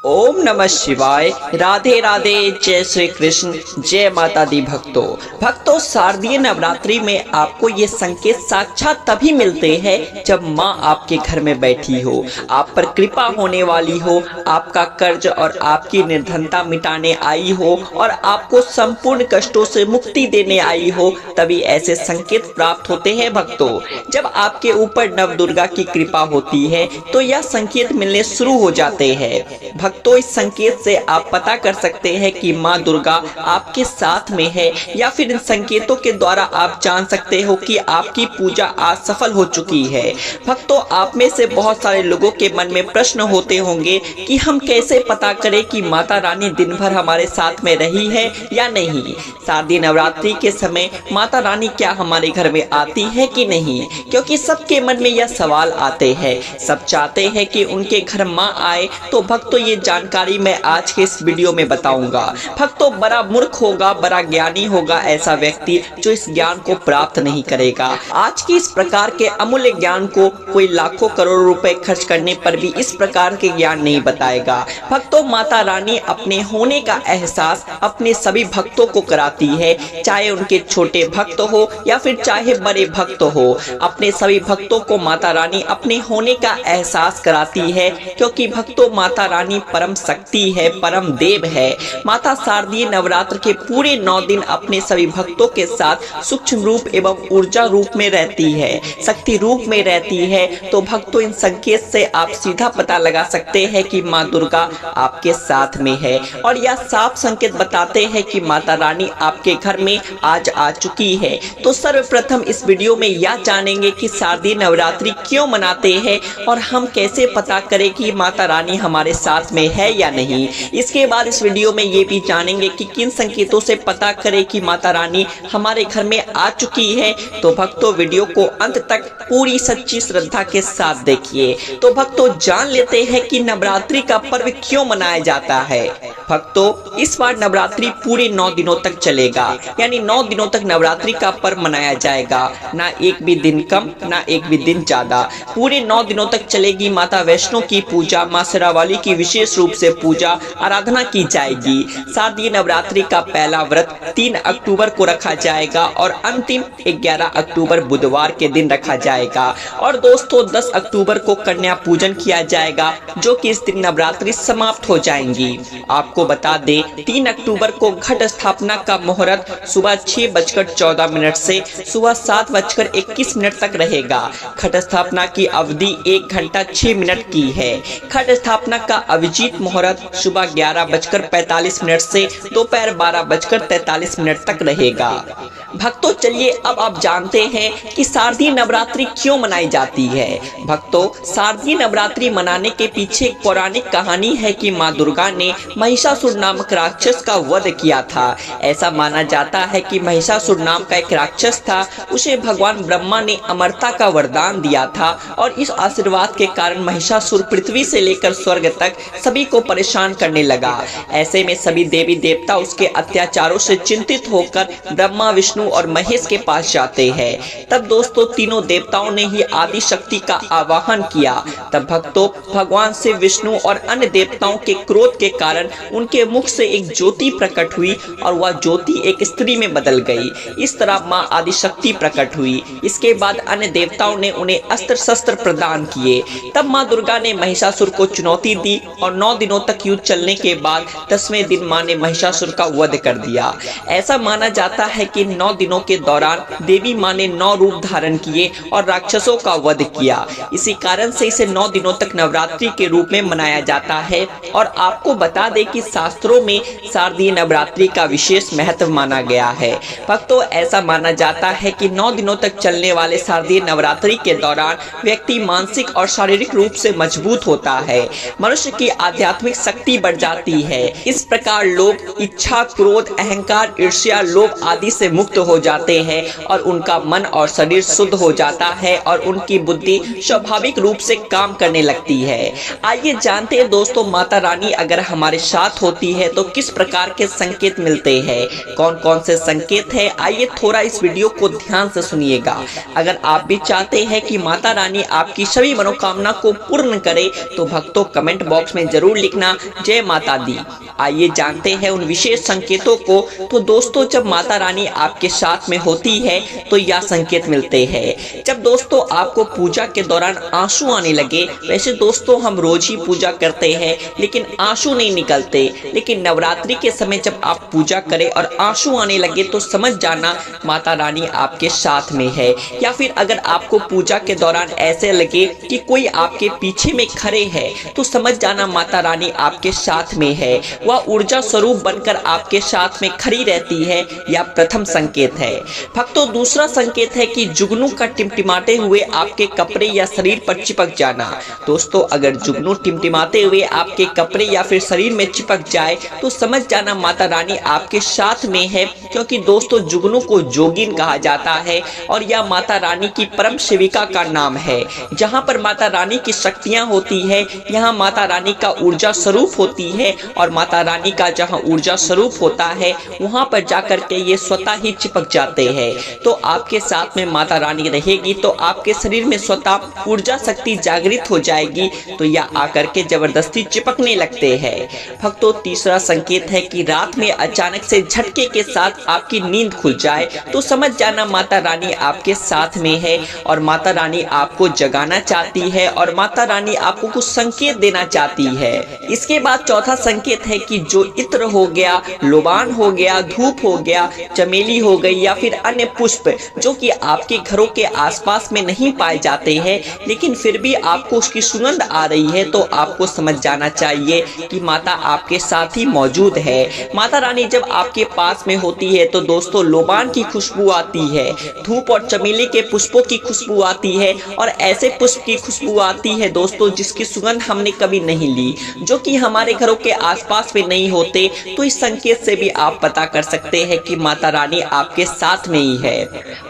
ओम नमः शिवाय। राधे राधे। जय श्री कृष्ण। जय माता दी। भक्तों शारदीय नवरात्रि में आपको ये संकेत साक्षात तभी मिलते हैं जब माँ आपके घर में बैठी हो, आप पर कृपा होने वाली हो, आपका कर्ज और आपकी निर्धनता मिटाने आई हो और आपको संपूर्ण कष्टों से मुक्ति देने आई हो, तभी ऐसे संकेत प्राप्त होते हैं। भक्तों जब आपके ऊपर नव दुर्गा की कृपा होती है तो यह संकेत मिलने शुरू हो जाते हैं। भक्तों इस संकेत से आप पता कर सकते हैं कि माँ दुर्गा आपके साथ में है, या फिर इन संकेतों के द्वारा आप जान सकते हो कि आपकी पूजा आज सफल हो चुकी है। भक्तों आप में से बहुत सारे लोगों के मन में प्रश्न होते होंगे कि हम कैसे पता करें कि माता रानी दिन भर हमारे साथ में रही है या नहीं। शारदीय नवरात्रि के समय माता रानी क्या हमारे घर में आती है कि नहीं, क्योंकि सबके मन में यह सवाल आते हैं। सब चाहते हैं कि उनके घर माँ आए। तो भक्तों ये जानकारी मैं आज के इस वीडियो में बताऊंगा। भक्तों बड़ा मूर्ख होगा, बड़ा ज्ञानी होगा ऐसा व्यक्ति जो इस ज्ञान को प्राप्त नहीं करेगा। आज की इस प्रकार के अमूल्य ज्ञान को कोई लाखों करोड़ों रुपए खर्च करने पर भी इस प्रकार के ज्ञान नहीं बताएगा। भक्तों माता रानी अपने होने का एहसास अपने सभी भक्तों को कराती है, चाहे उनके छोटे भक्त हो या फिर चाहे बड़े भक्त हो। अपने सभी भक्तों को माता रानी अपने होने का एहसास कराती है, क्योंकि भक्तों माता रानी परम शक्ति है, परम देव है। माता शारदीय नवरात्र के पूरे 9 दिन अपने सभी भक्तों के साथ सूक्ष्म रूप एवं ऊर्जा रूप में रहती है, शक्ति रूप में रहती है। तो भक्तों इन संकेत से आप सीधा पता लगा सकते हैं कि माँ दुर्गा आपके साथ में है, और यह साफ संकेत बताते हैं कि माता रानी आपके घर में आज आ चुकी है। तो सर्वप्रथम इस वीडियो में यह जानेंगे कि शारदीय नवरात्रि क्यों मनाते हैं और हम कैसे पता करें कि माता रानी हमारे साथ में है या नहीं। इसके बाद इस वीडियो में ये भी जानेंगे कि किन संकेतों से पता करें कि माता रानी हमारे घर में आ चुकी है। तो भक्तों वीडियो को अंत तक पूरी सच्ची श्रद्धा के साथ देखिए। तो भक्तों जान लेते हैं कि नवरात्रि का पर्व क्यों मनाया जाता है। भक्तों इस बार नवरात्रि पूरे 9 दिनों तक चलेगा, यानी 9 दिनों तक नवरात्रि का पर्व मनाया जाएगा। ना एक भी दिन कम, ना एक भी दिन ज्यादा। पूरे 9 दिनों तक चलेगी माता वैष्णो की पूजा, माँ शेरावाली की विशेष रूप से पूजा आराधना की जाएगी। शारदीय नवरात्रि का पहला व्रत 3 अक्टूबर को रखा जाएगा और अंतिम 11 अक्टूबर बुधवार के दिन रखा जाएगा। और दोस्तों 10 अक्टूबर को कन्या पूजन किया जाएगा, जो कि इस दिन नवरात्रि समाप्त हो जाएंगी। आपको बता दें 3 अक्टूबर को घट स्थापना का मुहूर्त सुबह 6:14 से सुबह 7:21 तक रहेगा। घट स्थापना की अवधि 1 घंटा 6 मिनट की है। घट स्थापना का अभिजीत मुहूर्त सुबह 11:45 से दोपहर 12:43 तक रहेगा। भक्तों चलिए अब आप जानते हैं कि शारदीय नवरात्रि क्यों मनाई जाती है। भक्तों शारदीय नवरात्रि मनाने के पीछे एक पौराणिक कहानी है कि माँ दुर्गा ने महिषासुर नामक राक्षस का वध किया था। ऐसा माना जाता है कि महिषासुर नाम का एक राक्षस था, उसे भगवान ब्रह्मा ने अमरता का वरदान दिया था, और इस आशीर्वाद के कारण महिषासुर पृथ्वी से लेकर स्वर्ग तक सभी को परेशान करने लगा। ऐसे में सभी देवी देवता उसके अत्याचारों से चिंतित होकर ब्रह्मा, विष्णु और महेश के पास जाते हैं। तब दोस्तों तीनों देवताओं ने ही आदि शक्ति का आवाहन किया। तब भक्तों भगवान से विष्णु और अन्य देवताओं के क्रोध के कारण उनके मुख से एक ज्योति प्रकट हुई, और वह ज्योति एक स्त्री में बदल गई। इस तरह माँ आदि शक्ति प्रकट हुई। इसके बाद अन्य देवताओं ने उन्हें अस्त्र शस्त्र प्रदान किए। तब माँ दुर्गा ने महिषासुर को चुनौती दी, और 9 दिनों तक युद्ध चलने के बाद 10वें दिन माँ ने महिषासुर का वध कर दिया। ऐसा माना जाता है कि 9 दिनों के दौरान देवी माँ ने 9 रूप धारण किए और राक्षसों का वध किया। इसी कारण से इसे 9 दिनों तक नवरात्रि के रूप में मनाया जाता है। और आपको बता दें कि शास्त्रों में शारदीय नवरात्रि का विशेष महत्व माना गया है। भक्तों ऐसा माना जाता है कि 9 दिनों तक चलने वाले शारदीय नवरात्रि के दौरान व्यक्ति मानसिक और शारीरिक रूप से मजबूत होता है, मनुष्य की आध्यात्मिक शक्ति बढ़ जाती है। इस प्रकार लोग इच्छा, क्रोध, अहंकार, ईर्ष्या, लोभ आदि से मुक्त मुक्त हो जाते हैं और उनका मन और शरीर शुद्ध हो जाता है और उनकी बुद्धि स्वाभाविक रूप से काम करने लगती है। आइए जानते हैं दोस्तों, माता रानी अगर हमारे साथ होती है तो किस प्रकार के संकेत मिलते हैं, कौन कौन से संकेत है। आइए थोड़ा इस वीडियो को ध्यान से सुनिएगा। अगर आप भी चाहते हैं कि माता रानी आपकी सभी मनोकामना को पूर्ण करे तो भक्तों कमेंट बॉक्स में जरूर लिखना जय माता दी। आइए जानते हैं उन विशेष संकेतों को। तो दोस्तों, जब माता रानी आपके साथ में होती है तो यह संकेत मिलते हैं। जब दोस्तों आपको पूजा के दौरान आंसू आने लगे, वैसे दोस्तों हम रोज ही पूजा करते हैं लेकिन आंसू नहीं निकलते, लेकिन नवरात्रि के समय जब आप पूजा करें और आंसू आने लगे तो समझ जाना माता रानी आपके साथ में है। या फिर अगर आपको पूजा के दौरान ऐसे लगे कि कोई आपके पीछे में खड़े है तो समझ जाना माता रानी आपके साथ में है। वह ऊर्जा स्वरूप बनकर आपके साथ में खड़ी रहती है। यह प्रथम संकेत है। भक्तों, दूसरा संकेत है कि जुगनू का टिमटिमाते हुए आपके कपड़े या शरीर पर चिपक जाना। दोस्तों, अगर जुगनू टिमटिमाते हुए आपके कपड़े या फिर शरीर में चिपक जाए तो समझ जाना माता रानी आपके साथ में है, क्योंकि दोस्तों जुगनू को जोगिन कहा जाता है और यह माता रानी की परम सेविका का नाम है। जहाँ पर माता रानी की शक्तियाँ होती है यहाँ माता रानी का ऊर्जा स्वरूप होती है और माता रानी का जहाँ ऊर्जा स्वरूप होता है वहाँ पर जाकर के ये स्वतः ही चिपक जाते हैं। तो आपके साथ में माता रानी रहेगी तो आपके शरीर में स्वतः ऊर्जा शक्ति जागृत हो जाएगी, तो यह आकर के जबरदस्ती चिपकने लगते हैं। भक्तों, तीसरा संकेत है कि रात में अचानक से झटके के साथ आपकी नींद खुल जाए तो समझ जाना माता रानी आपके साथ में है और माता रानी आपको जगाना चाहती है और माता रानी आपको कुछ संकेत देना चाहती है। इसके बाद चौथा संकेत है कि जो इत्र हो गया, लोबान हो गया, धूप हो गया, चमेली हो गई या फिर अन्य पुष्प जो कि आपके घरों के आसपास में नहीं पाए जाते हैं लेकिन फिर भी आपको उसकी सुगंध आ रही है तो आपको समझ जाना चाहिए कि माता आपके साथ ही मौजूद है। माता रानी जब आपके पास में होती है तो दोस्तों लोबान की खुशबू आती है, धूप और चमेली के पुष्पों की खुशबू आती है और ऐसे पुष्प की खुशबू आती है दोस्तों जिसकी सुगंध हमने कभी नहीं ली, जो कि हमारे घरों के आसपास में नहीं होते। तो इस संकेत से भी आप पता कर सकते हैं कि माता रानी आपके साथ में ही है।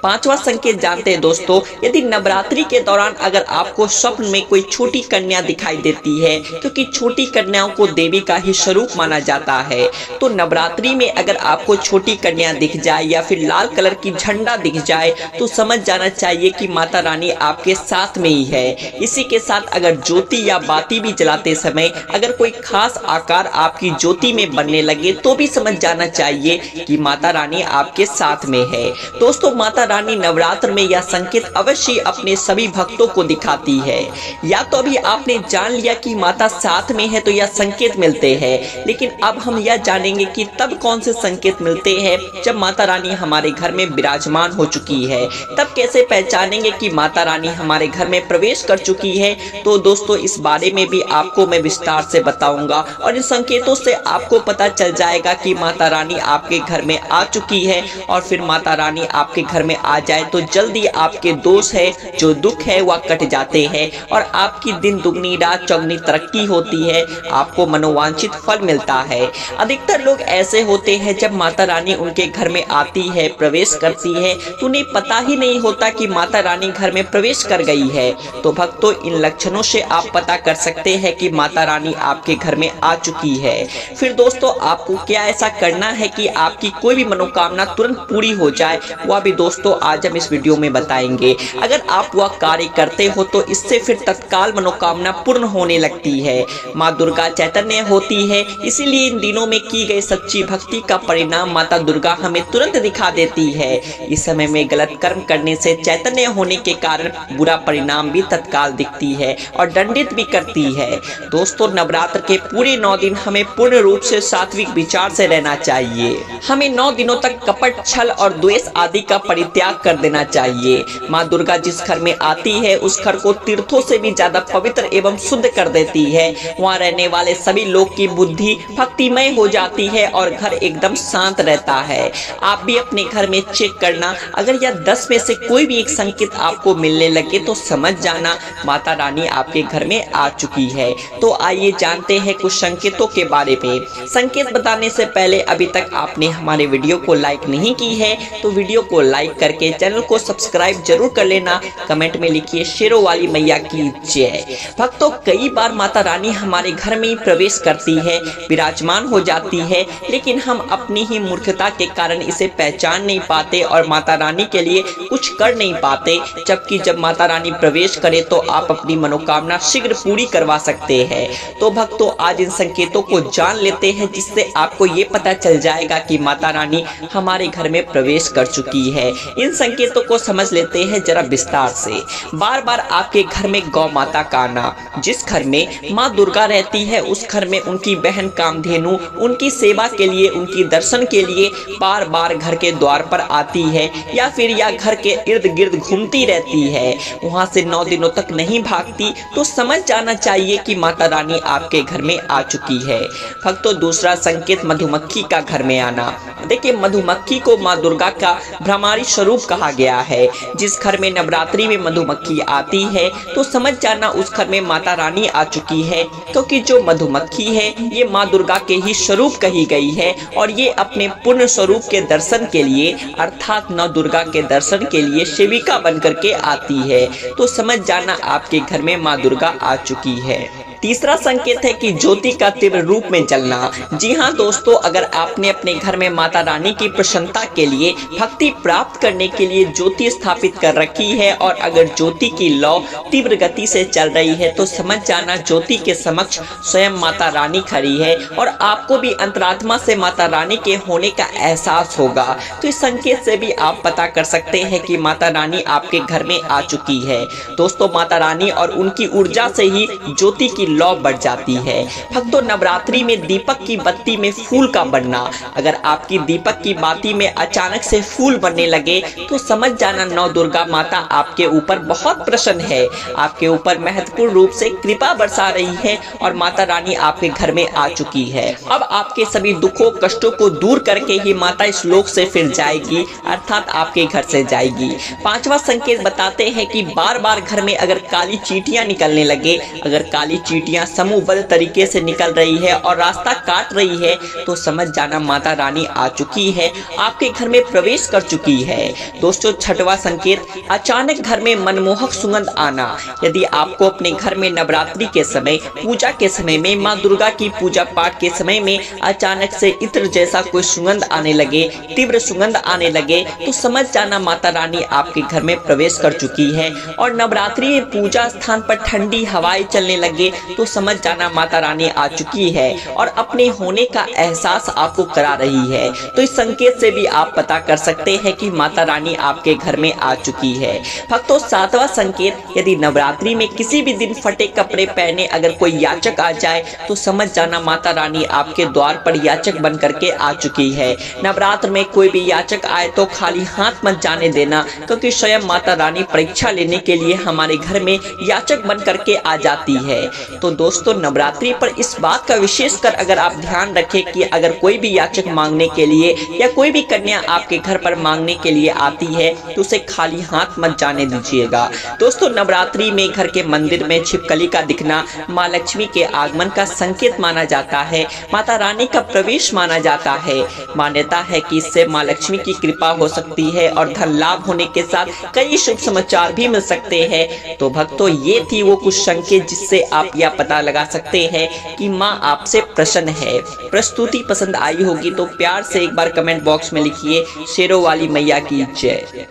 पांचवा संकेत जानते हैं दोस्तों, यदि नवरात्रि के दौरान अगर आपको स्वप्न में कोई छोटी कन्या दिखाई देती है, क्योंकि छोटी कन्याओं को देवी का ही स्वरूप माना जाता है, तो नवरात्रि में अगर आपको छोटी कन्या दिख जाए या फिर लाल कलर की झंडा दिख जाए तो समझ जाना चाहिए कि माता रानी आपके साथ में ही है। इसी के साथ अगर ज्योति या बाती भी जलाते समय अगर कोई खास आकार आपकी ज्योति में बनने लगे तो भी समझ जाना चाहिए कि माता रानी आपके साथ में है। दोस्तों, माता रानी नवरात्र में यह संकेत अवश्य अपने सभी भक्तों को दिखाती है। या तो अभी आपने जान लिया कि माता साथ में है तो यह संकेत मिलते हैं, लेकिन अब हम यह जानेंगे कि तब कौन से संकेत मिलते हैं जब माता रानी हमारे घर में विराजमान हो चुकी है। तब कैसे पहचानेंगे कि माता रानी हमारे घर में प्रवेश कर चुकी है। तो दोस्तों, इस बारे में भी आपको मैं विस्तार से बताऊंगा और इन संकेतों से आपको पता चल जाएगा कि माता रानी आपके घर में आ चुकी है। और फिर माता रानी आपके घर में आ जाए तो जल्दी आपके दोष है, जो दुख है वह कट जाते हैं और आपकी दिन दुगनी रात चौगनी तरक्की होती है, आपको मनोवांछित फल मिलता है। अधिकतर लोग ऐसे होते हैं जब माता रानी उनके घर में आती है, प्रवेश करती है, तो उन्हें पता ही नहीं होता कि माता रानी घर में प्रवेश कर गई है। तो भक्तों, इन लक्षणों से आप पता कर सकते हैं कि माता रानी आपके घर में आ चुकी है। फिर दोस्तों, आपको क्या ऐसा करना है कि आपकी कोई भी मनोकामना तुरंत पूरी हो जाए, वह भी दोस्तों आज हम इस वीडियो में बताएंगे। अगर आप वह कार्य करते हो तो इससे फिर तत्काल मनोकामना पूर्ण होने लगती है। माँ दुर्गा चैतन्य होती है, इसीलिए इन दिनों में की गई सच्ची भक्ति का परिणाम माता दुर्गा हमें तुरंत दिखा देती है। इस समय में गलत कर्म करने से चैतन्य होने के कारण बुरा परिणाम भी तत्काल दिखती है और दंडित भी करती है। दोस्तों, नवरात्र के पूरे 9 दिन हमें पूर्ण रूप से सात्विक विचार से रहना चाहिए। हमें 9 दिनों तक कपट, छल और द्वेष आदि का परित्याग कर देना चाहिए। माँ दुर्गा जिस घर में आती है उस घर को तीर्थों से भी ज्यादा पवित्र एवं शुद्ध कर देती है। वहाँ रहने वाले सभी लोग की बुद्धि भक्तिमय हो जाती है और घर एकदम शांत रहता है। आप भी अपने घर में चेक करना, अगर यह 10 में से कोई भी एक संकेत आपको मिलने लगे तो समझ जाना माता रानी आपके घर में आ चुकी है। तो आइए जानते हैं कुछ संकेतों के बारे में। संकेत बताने से पहले अभी तक आपने हमारे वीडियो को लाइक नहीं की है तो वीडियो को लाइक करके चैनल को सब्सक्राइब जरूर कर लेना। कमेंट में लिखिए शेरों वाली मैया की जय। भक्तों, कई बार माता रानी हमारे घर में प्रवेश करती है, विराजमान हो जाती है, लेकिन हम अपनी ही मूर्खता के कारण इसे पहचान नहीं पाते और माता रानी के लिए कुछ कर नहीं पाते। जबकि जब माता रानी प्रवेश करे तो आप अपनी मनोकामना शीघ्र पूरी करवा सकते हैं। तो भक्तों, आज इन संकेतों को जान लेते हैं, जिससे आपको ये पता चल जाएगा कि माता रानी हमारे घर में प्रवेश कर चुकी है। इन संकेतों को समझ लेते हैं जरा विस्तार से। बार बार आपके घर में गौ माता का आना, जिस घर में माँ दुर्गा रहती है उस घर में उनकी बहन कामधेनु उनकी सेवा के लिए, उनकी दर्शन के लिए बार बार घर के द्वार पर आती है या फिर या घर के इर्द गिर्द घूमती रहती है, वहां से 9 दिनों तक नहीं भागती, तो समझ जाना चाहिए कि माता रानी आपके घर में आ चुकी है। भक्तों, दूसरा संकेत मधुमक्खी का घर में आना। देखिए, मधुमक्खी को माँ दुर्गा का भ्रमारी स्वरूप कहा गया है। जिस घर में नवरात्रि में मधुमक्खी आती है तो समझ जाना उस घर में माता रानी आ चुकी है, क्योंकि जो मधुमक्खी है ये माँ दुर्गा के ही स्वरूप कही गई है और ये अपने पूर्ण स्वरूप के दर्शन के लिए अर्थात नौ दुर्गा के दर्शन के लिए सेविका बनकर के आती है। तो समझ जाना आपके घर में माँ दुर्गा आ चुकी है। तीसरा संकेत है कि ज्योति का तीव्र रूप में जलना। जी हाँ दोस्तों, अगर आपने अपने घर में माता रानी की प्रसन्नता के लिए, भक्ति प्राप्त करने के लिए ज्योति स्थापित कर रखी है और अगर ज्योति की लौ तीव्र गति से चल रही है तो समझ जाना ज्योति के समक्ष स्वयं माता रानी खड़ी है और आपको भी अंतरात्मा से माता रानी के होने का एहसास होगा। तो इस संकेत से भी आप पता कर सकते हैं कि माता रानी आपके घर में आ चुकी है। दोस्तों, माता रानी और उनकी ऊर्जा से ही ज्योति की लौ बढ़ जाती है। भक्तों, नवरात्रि में दीपक की बत्ती में फूल का बनना, अगर आपकी दीपक की बाती में अचानक से फूल बनने लगे तो समझ जाना नौ दुर्गा माता आपके ऊपर बहुत प्रसन्न है, आपके ऊपर महत्वपूर्ण रूप से कृपा बरसा रही है और माता रानी आपके घर में आ चुकी है। अब आपके सभी दुखों कष्टों को दूर करके ही माता इस लोक से फिर जाएगी, अर्थात आपके घर से जाएगी। पांचवा संकेत बताते हैं कि बार बार घर में अगर काली चींटियां निकलने लगे, अगर काली चींटियां समूहबद्ध तरीके से निकल रही है और रास्ता काट रही है तो समझ जाना माता रानी आ चुकी है, आपके घर में प्रवेश कर चुकी है। दोस्तों, छठवां संकेत अचानक घर में मनमोहक सुगंध आना। यदि आपको अपने घर में नवरात्रि के समय, पूजा के समय में, माँ दुर्गा की पूजा पाठ के समय में अचानक से इत्र जैसा कोई सुगंध आने लगे, तीव्र सुगंध आने लगे, तो समझ जाना माता रानी आपके घर में प्रवेश कर चुकी है। और नवरात्रि में पूजा स्थान पर ठंडी हवाएं चलने लगे तो समझ जाना माता रानी आ चुकी है और अपने होने का एहसास आपको करा रही है। तो इस संकेत से भी आप पता कर सकते हैं कि माता रानी आपके घर में आ चुकी है। भक्तों, सातवां संकेत, यदि नवरात्रि में किसी भी दिन फटे कपड़े पहने अगर कोई याचक आ जाए तो समझ जाना माता रानी आपके द्वार पर याचक बन करके आ चुकी है। नवरात्र में कोई भी याचक आए तो खाली हाथ मत जाने देना, क्योंकि स्वयं माता रानी परीक्षा लेने के लिए हमारे घर में याचक बन करके आ जाती है। तो दोस्तों, नवरात्रि पर इस बात का विशेष कर अगर आप ध्यान रखें कि अगर कोई भी याचक मांगने के लिए या कोई भी कन्या आपके घर पर मांगने के लिए आती है तो उसे खाली हाथ मत जाने दीजिएगा। दोस्तों, नवरात्रि में घर के मंदिर में छिपकली का दिखना माँ लक्ष्मी के आगमन का संकेत माना जाता है, माता रानी का प्रवेश माना जाता है। मान्यता है कि इससे माँ लक्ष्मी की कृपा हो सकती है और धन लाभ होने के साथ कई शुभ समाचार भी मिल सकते हैं। तो भक्तों, ये थी वो कुछ संकेत जिससे आप यह पता लगा सकते हैं कि माँ आपसे प्रसन्न है। प्रस्तुति पसंद आई होगी तो प्यार से एक बार कमेंट बॉक्स में लिखिए शेरों वाली मैया की जय।